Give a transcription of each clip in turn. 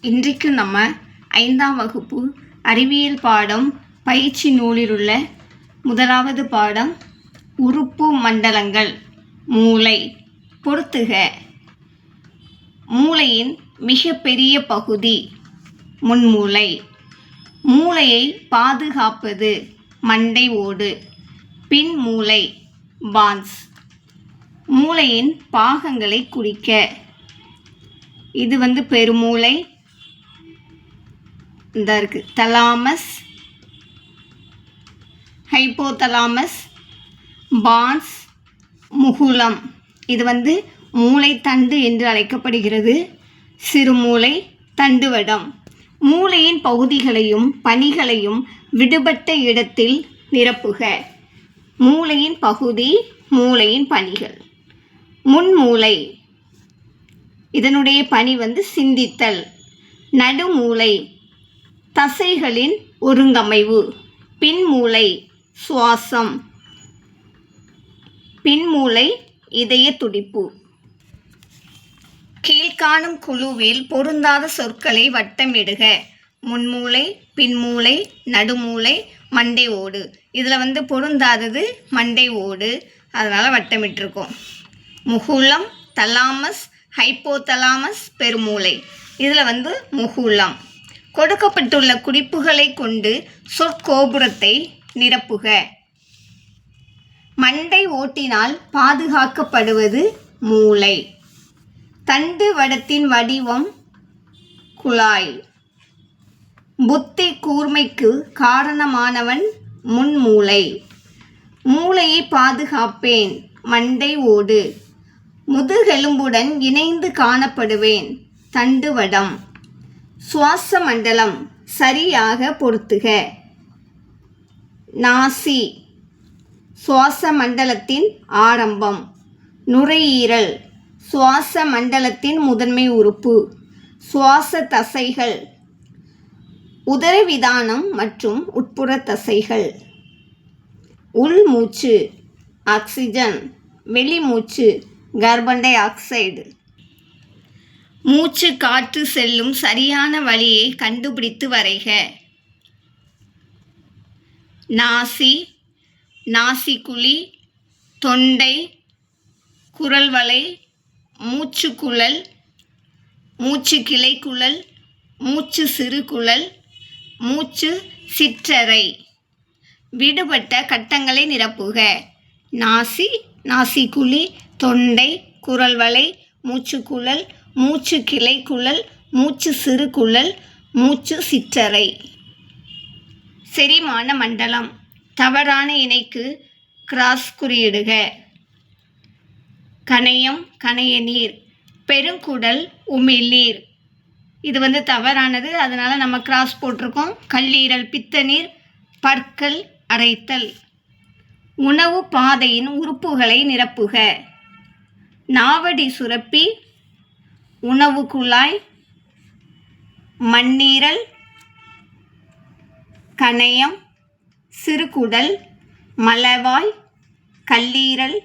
இன்றைக்கு நம்ம 5ஆம் வகுப்பு அறிவியல் பாடம் பயிற்சி நூலில் உள்ள முதலாவது பாடம் உறுப்பு மண்டலங்கள். மூளை. பொறுத்துக. மூளையின் மிகப்பெரிய பகுதி முன்மூளை. மூளையை பாதுகாப்பது மண்டை ஓடு. பின்மூளை பான்ஸ். மூளையின் பாகங்களை குறிக்க. இது பெருமூளை. இந்த இருக்கு தலாமஸ், ஹைப்போதலாமஸ், பான்ஸ், முகுளம். இது மூளை தண்டு என்று அழைக்கப்படுகிறது. சிறுமூளை, தண்டுவடம். மூளையின் பகுதிகளையும் பணிகளையும் விடுபட்ட இடத்தில் நிரப்புக. மூளையின் பகுதி, மூளையின் பணிகள். முன்மூளை, இதனுடைய பணி சிந்தித்தல். நடுமூளை, தசைகளின் ஒருங்கமைவு. பின்மூளை, சுவாசம். பின்மூளை, இதய துடிப்பு. கீழ்காணும் குழுவில் பொருந்தாத சொற்களை வட்டமிடுக. முன்மூளை, பின்மூளை, நடுமூளை, மண்டை ஓடு. இதில் பொருந்தாதது மண்டை ஓடு, அதனால் வட்டமிட்டிருக்கோம். முகுளம், தலாமஸ், ஹைப்போதலாமஸ், பெருமூளை. இதில் முகுளம். கொடுக்கப்பட்டுள்ள குறிப்புகளை கொண்டு சொற்கோபுரத்தை நிரப்புக. மண்டை ஓட்டினால் பாதுகாக்கப்படுவது மூளை. தண்டு வடத்தின் வடிவம் குழாய். புத்தி கூர்மைக்கு காரணமானவன் முன்மூளை. மூளையை பாதுகாப்பேன் மண்டை ஓடு. முதுகெலும்புடன் இணைந்து காணப்படுவேன் தண்டுவடம். சுவாச மண்டலம் சரியாக பொருத்துக. நாசி, சுவாச மண்டலத்தின் ஆரம்பம். நுரையீரல், சுவாச மண்டலத்தின் முதன்மை உறுப்பு. சுவாச தசைகள், உதரவிதானம் மற்றும் உட்புற தசைகள். உள்மூச்சு, ஆக்சிஜன். வெளிமூச்சு, கார்பன் டை ஆக்சைடு. மூச்சு காற்று செல்லும் சரியான வழியை கண்டுபிடித்து வரைக. நாசி, நாசிக்குழி, தொண்டை, குரல்வளை, மூச்சுக்குழல், மூச்சு கிளைக்குழல், மூச்சு சிறுகுழல், மூச்சு சிற்றறை. விடுபட்ட கட்டங்களை நிரப்புக. நாசி, நாசிக்குழி, தொண்டை, குரல்வளை, மூச்சுக்குழல், மூச்சு கிளைக்குழல், மூச்சு சிறுகுழல், மூச்சு சிற்றறை. செரிமான மண்டலம். தவறான இணைக்கு கிராஸ் குறியிடுக. கணையம், கணைய நீர். பெருங்குடல், உமிழ்நீர். இது தவறானது, அதனால் நம்ம கிராஸ் போட்டிருக்கோம். கல்லீரல், பித்தநீர், பற்கள், அரைத்தல். உணவு பாதையின் உறுப்புகளை நிரப்புக. நாவடி சுரப்பி, உணவு குழாய், மண்ணீரல், கணையம், சிறுகுடல், மலவாய், கல்லீரல்,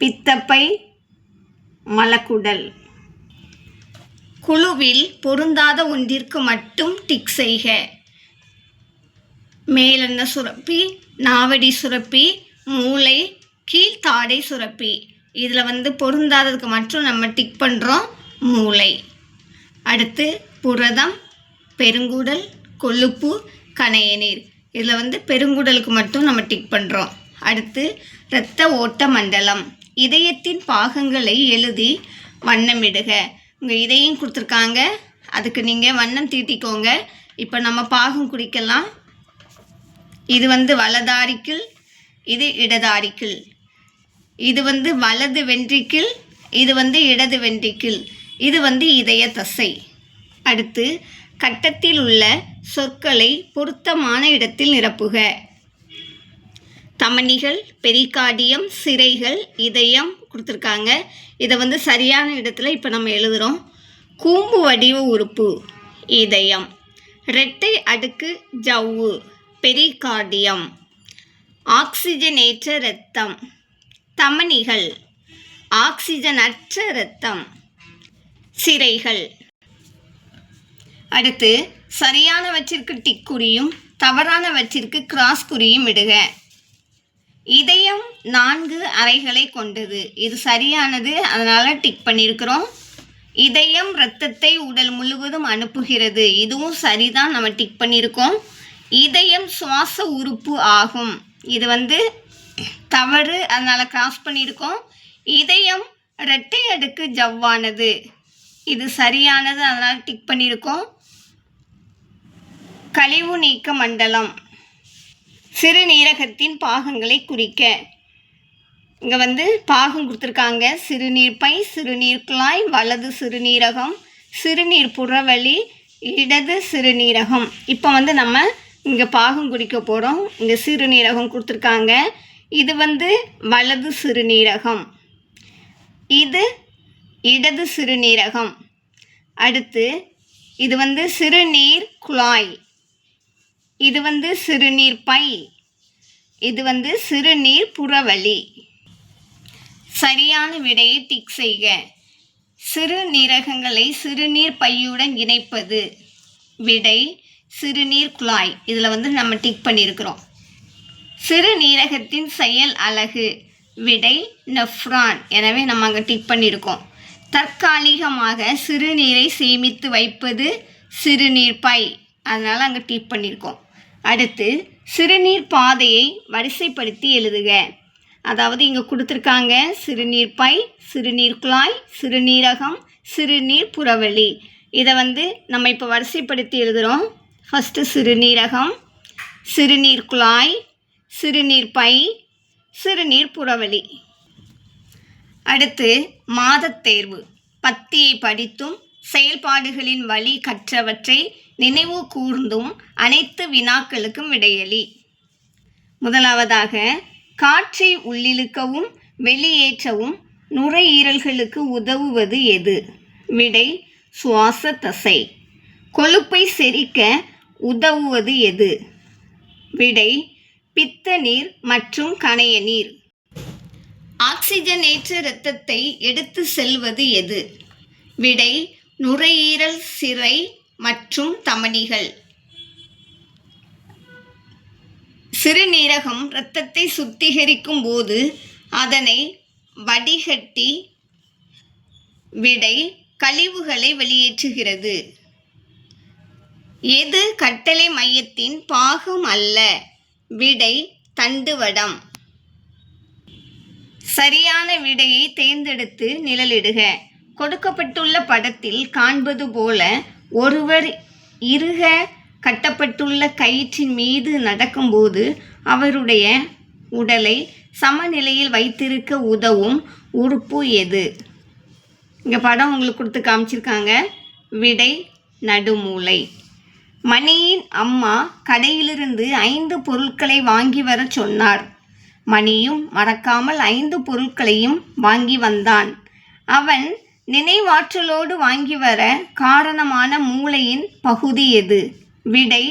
பித்தப்பை, மலக்குடல். குழுவில் பொருந்தாத ஒன்றிற்கு மட்டும் டிக் செய்க. மேலென்ன சுரப்பி, நாவடி சுரப்பி, மூளை, கீழ்த்தாடை சுரப்பி. இதில் பொருந்தாததுக்கு மட்டும் நம்ம டிக் பண்ணுறோம், மூளை. அடுத்து புரதம், பெருங்குடல், கொழுப்பு, கணைய நீர். இதில் பெருங்குடலுக்கு மட்டும் நம்ம டிக் பண்ணுறோம். அடுத்து இரத்த ஓட்ட மண்டலம். இதயத்தின் பாகங்களை எழுதி வண்ணமிடுக. உங்கள் இதயம் கொடுத்துருக்காங்க, அதுக்கு நீங்கள் வண்ணம் தீட்டிக்கோங்க. இப்போ நம்ம பாகம் குறிக்கலாம். இது வலதாரிக்கிள், இது இடதாரிக்கிள். இது வலது வென்ட்ரிக்கிள், இது இடது வென்ட்ரிக்கிள். இது இதய தசை. அடுத்து கட்டத்தில் உள்ள சொற்களை பொருத்தமான இடத்தில் நிரப்புக. தமனிகள், பெரிகார்டியம், சிரைகள், இதயம் கொடுத்துருக்காங்க. இதை சரியான இடத்துல இப்போ நம்ம எழுதுகிறோம். கூம்பு வடிவ உறுப்பு இதயம். இரட்டை அடுக்கு ஜவ்வு பெரிகார்டியம். ஆக்சிஜனேற்ற இரத்தம் தமனிகள். ஆக்சிஜனற்ற இரத்தம் சிரைகள். அடுத்து சரியானவற்றிற்கு டிக் குறியும் தவறானவற்றிற்கு கிராஸ் குறியும் இடுக. இதயம் 4 அறைகளை கொண்டது. இது சரியானது, அதனால் டிக் பண்ணியிருக்கிறோம். இதயம் இரத்தத்தை உடல் முழுவதும் அனுப்புகிறது. இதுவும் சரிதான், நம்ம டிக் பண்ணியிருக்கோம். இதயம் சுவாச உறுப்பு ஆகும். இது தவறு, அதனால் கிராஸ் பண்ணியிருக்கோம். இதயம் இரட்டை அடுக்கு ஜவ்வானது. இது சரியானது, அதனால் டிக் பண்ணியிருக்கோம். கழிவு நீக்க மண்டலம். சிறுநீரகத்தின் பாகங்களை குறிக்க. இங்கே பாகம் கொடுத்துருக்காங்க. சிறுநீர்ப்பை, சிறுநீர் குழாய், வலது சிறுநீரகம், சிறுநீர் புறவழி, இடது சிறுநீரகம். இப்போ நம்ம இங்கே பாகம் குறிக்க போகிறோம். இங்கே சிறுநீரகம் கொடுத்துருக்காங்க. இது வலது சிறுநீரகம், இது இடது சிறுநீரகம். அடுத்து இது சிறுநீர் குழாய், இது சிறுநீர் பை, இது சிறுநீர் புறவழி. சரியான விடையை டிக் செய்க. சிறுநீரகங்களை சிறுநீர் பையுடன் இணைப்பது. விடை சிறுநீர் குழாய். இதில் நம்ம டிக் பண்ணியிருக்கிறோம். சிறுநீரகத்தின் செயல் அலகு. விடை நெஃப்ரான். எனவே நம்ம அங்கே டிக் பண்ணியிருக்கோம். தற்காலிகமாக சிறுநீரை சேமித்து வைப்பது சிறுநீர் பை. அதனால் அங்கே டிக் பண்ணியிருக்கோம். அடுத்து சிறுநீர் பாதையை வரிசைப்படுத்தி எழுதுக. அதாவது இங்கே கொடுத்துருக்காங்க சிறுநீர் பை, சிறுநீர் குழாய், சிறுநீரகம், சிறுநீர் புறவழி. இதை நம்ம இப்போ வரிசைப்படுத்தி எழுதுகிறோம். ஃபஸ்ட்டு சிறுநீரகம், சிறுநீர் குழாய், சிறுநீர் பை, சிறுநீர் புறவழி. அடுத்து மாதத்தேர்வு. பத்தியை படித்தும் செயல்பாடுகளின் வழி கற்றவற்றை நினைவு கூர்ந்தும் அனைத்து வினாக்களுக்கும் விடையளி. முதலாவதாக, காற்றை உள்ளிழுக்கவும் வெளியேற்றவும் நுரையீரல்களுக்கு உதவுவது எது? விடை சுவாச தசை. கொழுப்பை செரிக்க உதவுவது எது? விடை பித்த நீர் மற்றும் கணைய நீர். ஆக்சிஜனேற்ற இரத்தத்தை எடுத்து செல்வது எது? விடை நுரையீரல், சிரை மற்றும் தமனிகள். சிறுநீரகம் இரத்தத்தை சுத்திகரிக்கும் போது அதனை வடிகட்டி விடை கழிவுகளை வெளியேற்றுகிறது. எது கட்டளை மையத்தின் பாகம் அல்ல? விடை தண்டுவடம். சரியான விடையை தேர்ந்தெடுத்து நிழலிடுக. கொடுக்கப்பட்டுள்ள படத்தில் காண்பது போல ஒருவர் இறுக கட்டப்பட்டுள்ள கயிற்றின் மீது நடக்கும்போது அவருடைய உடலை சமநிலையில் வைத்திருக்க உதவும் உறுப்பு எது? இங்கே படம் உங்களுக்கு கொடுத்து காமிச்சிருக்காங்க. விடை நடுமூளை. மணியின் அம்மா கடையிலிருந்து 5 பொருட்களை வாங்கி வர சொன்னார். மணியும் மறக்காமல் 5 பொருட்களையும் வாங்கி வந்தான். அவன் நினைவாற்றலோடு வாங்கி வர காரணமான மூளையின் பகுதி எது? விடை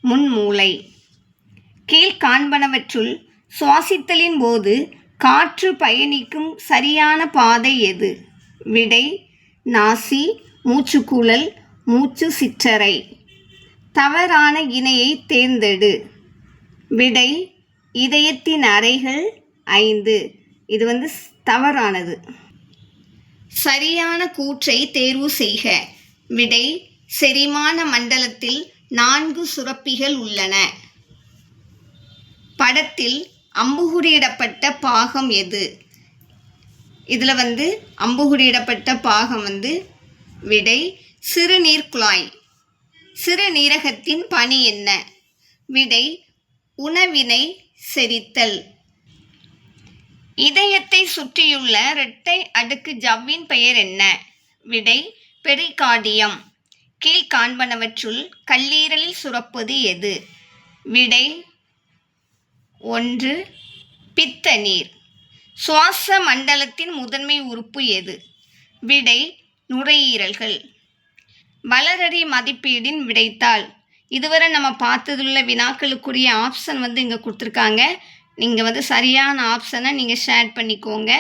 முன்மூளை. கீழ்காண்பனவற்றுள் சுவாசித்தலின் போது காற்று பயணிக்கும் சரியான பாதை எது? விடை நாசி, மூச்சுக்குழல், மூச்சு சிற்றறை. தவறான இணையை தேர்ந்தெடு. விடை இதயத்தின் அறைகள் 5. இது தவறானது. சரியான கூற்றை தேர்வு செய்க. விடை செரிமான மண்டலத்தில் 4 சுரப்பிகள் உள்ளன. படத்தில் அம்புகுறியிடப்பட்ட பாகம் எது? இதில் அம்புகுறியிடப்பட்ட பாகம் விடை சிறுநீர் குழாய். சிறுநீரகத்தின் பணி என்ன? விடை உணவினை செரித்தல். இதயத்தை சுற்றியுள்ள இரட்டை அடுக்கு ஜவ்வின் பெயர் என்ன? விடை பெரிகார்டியம். கீழ்காண்பனவற்றுள் கல்லீரலில் சுரப்பது எது? விடை 1 பித்த நீர். சுவாச மண்டலத்தின் முதன்மை உறுப்பு எது? விடை நுரையீரல்கள். வளரறி மதிப்பீடின் விடைத்தாள். இதுவரை நம்ம பார்த்ததுள்ள வினாக்களுக்குரிய ஆப்ஷன் இங்கே கொடுத்துருக்காங்க. நீங்கள் சரியான ஆப்ஷனை நீங்கள் ஷேர் பண்ணிக்கோங்க.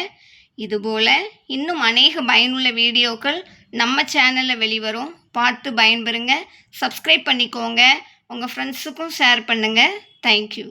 இதுபோல் இன்னும் அநேக பயனுள்ள வீடியோக்கள் நம்ம சேனலில் வெளிவரும். பார்த்து பயன்பெறுங்க. சப்ஸ்கிரைப் பண்ணிக்கோங்க. உங்கள் ஃப்ரெண்ட்ஸுக்கும் ஷேர் பண்ணுங்கள். தேங்க்யூ.